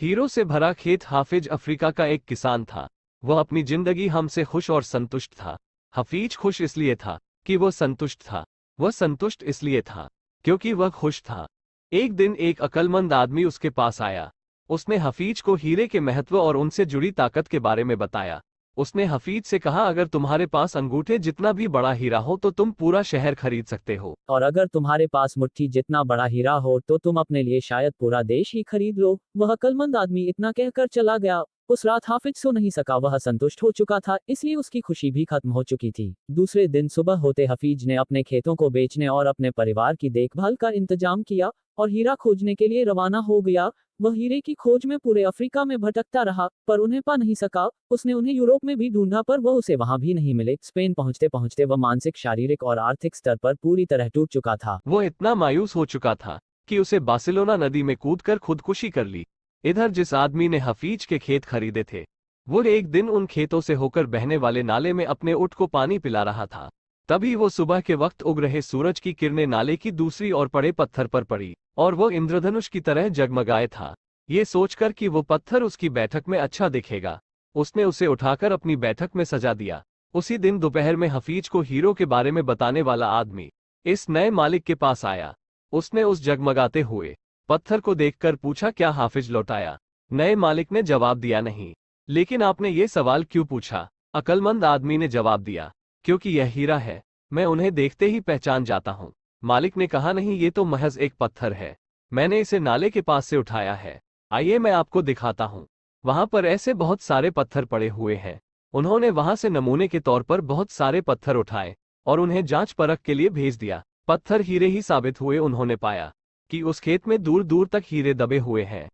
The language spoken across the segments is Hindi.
हीरो से भरा खेत। हाफिज अफ्रीका का एक किसान था। वह अपनी जिंदगी हमसे खुश और संतुष्ट था। हफीज खुश इसलिए था कि वह संतुष्ट था। वह संतुष्ट इसलिए था क्योंकि वह खुश था। एक दिन एक अक्लमंद आदमी उसके पास आया। उसने हफीज को हीरे के महत्व और उनसे जुड़ी ताकत के बारे में बताया। उसने हफीज से कहा, अगर तुम्हारे पास अंगूठे जितना भी बड़ा हीरा हो तो तुम पूरा शहर खरीद सकते हो। और अगर तुम्हारे पास मुट्ठी जितना बड़ा हीरा हो तो तुम अपने लिए शायद पूरा देश ही खरीद लो। वह अक्लमंद आदमी इतना कहकर चला गया। उस रात हाफिज सो नहीं सका। वह संतुष्ट हो चुका था, इसलिए उसकी खुशी भी खत्म हो चुकी थी। दूसरे दिन सुबह होते हफीज ने अपने खेतों को बेचने और अपने परिवार की देखभाल का इंतजाम किया और हीरा खोजने के लिए रवाना हो गया। वह हीरे की खोज में पूरे अफ्रीका में भटकता रहा, पर उन्हें पा नहीं सका। उसने उन्हें यूरोप में भी ढूंढा, पर वह उसे वहां भी नहीं मिले। स्पेन पहुंचते पहुंचते वह मानसिक, शारीरिक और आर्थिक स्तर पर पूरी तरह टूट चुका था। वह इतना मायूस हो चुका था कि उसे बार्सिलोना नदी में कूदकर खुदकुशी कर ली। इधर जिस आदमी ने हफीज के खेत खरीदे थे, वो एक दिन उन खेतों से होकर बहने वाले नाले में अपने ऊंट को पानी पिला रहा था। तभी वो सुबह के वक्त उग रहे सूरज की किरणें नाले की दूसरी ओर पड़े पत्थर पर पड़ी और वो इंद्रधनुष की तरह जगमगाए था। ये सोचकर कि वो पत्थर उसकी बैठक में अच्छा दिखेगा, उसने उसे उठाकर अपनी बैठक में सजा दिया। उसी दिन दोपहर में हफीज को हीरो के बारे में बताने वाला आदमी इस नए मालिक के पास आया। उसने उस जगमगाते हुए पत्थर को देखकर पूछा, क्या हाफिज लौटाया? नए मालिक ने जवाब दिया, नहीं। लेकिन आपने ये सवाल क्यों पूछा? अक्लमंद आदमी ने जवाब दिया, क्योंकि यह हीरा है, मैं उन्हें देखते ही पहचान जाता हूँ। मालिक ने कहा, नहीं, ये तो महज एक पत्थर है, मैंने इसे नाले के पास से उठाया है। आइए मैं आपको दिखाता हूँ। वहां पर ऐसे बहुत सारे पत्थर पड़े हुए हैं। उन्होंने वहां से नमूने के तौर पर बहुत सारे पत्थर उठाए और उन्हें जांच परख के लिए भेज दिया। पत्थर हीरे ही साबित हुए। उन्होंने पाया कि उस खेत में दूर दूर तक हीरे दबे हुए हैं।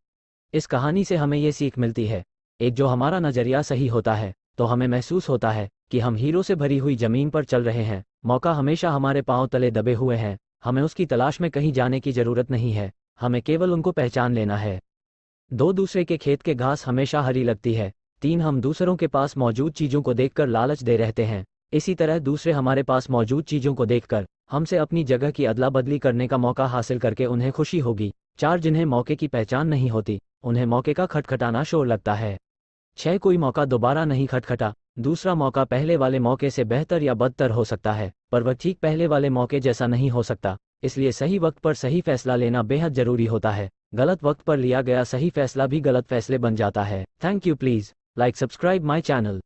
इस कहानी से हमें ये सीख मिलती है, एक जो हमारा नजरिया सही होता है तो हमें महसूस होता है कि हम हीरो से भरी हुई जमीन पर चल रहे हैं। मौका हमेशा हमारे पांव तले दबे हुए हैं। हमें उसकी तलाश में कहीं जाने की जरूरत नहीं है, हमें केवल उनको पहचान लेना है। 2 दूसरे के खेत के घास हमेशा हरी लगती है। 3 हम दूसरों के पास मौजूद चीजों को देखकर लालच दे रहते हैं। इसी तरह दूसरे हमारे पास मौजूद चीजों को देखकर हमसे अपनी जगह की अदला बदली करने का मौका हासिल करके उन्हें खुशी होगी। 4 जिन्हें मौके की पहचान नहीं होती, उन्हें मौके का खटखटाना शोर लगता है। 6 कोई मौका दोबारा नहीं खटखटा। दूसरा मौका पहले वाले मौके से बेहतर या बदतर हो सकता है, पर वह ठीक पहले वाले मौके जैसा नहीं हो सकता। इसलिए सही वक्त पर सही फैसला लेना बेहद जरूरी होता है। गलत वक्त पर लिया गया सही फैसला भी गलत फैसले बन जाता है। Thank you. Please like, subscribe my channel.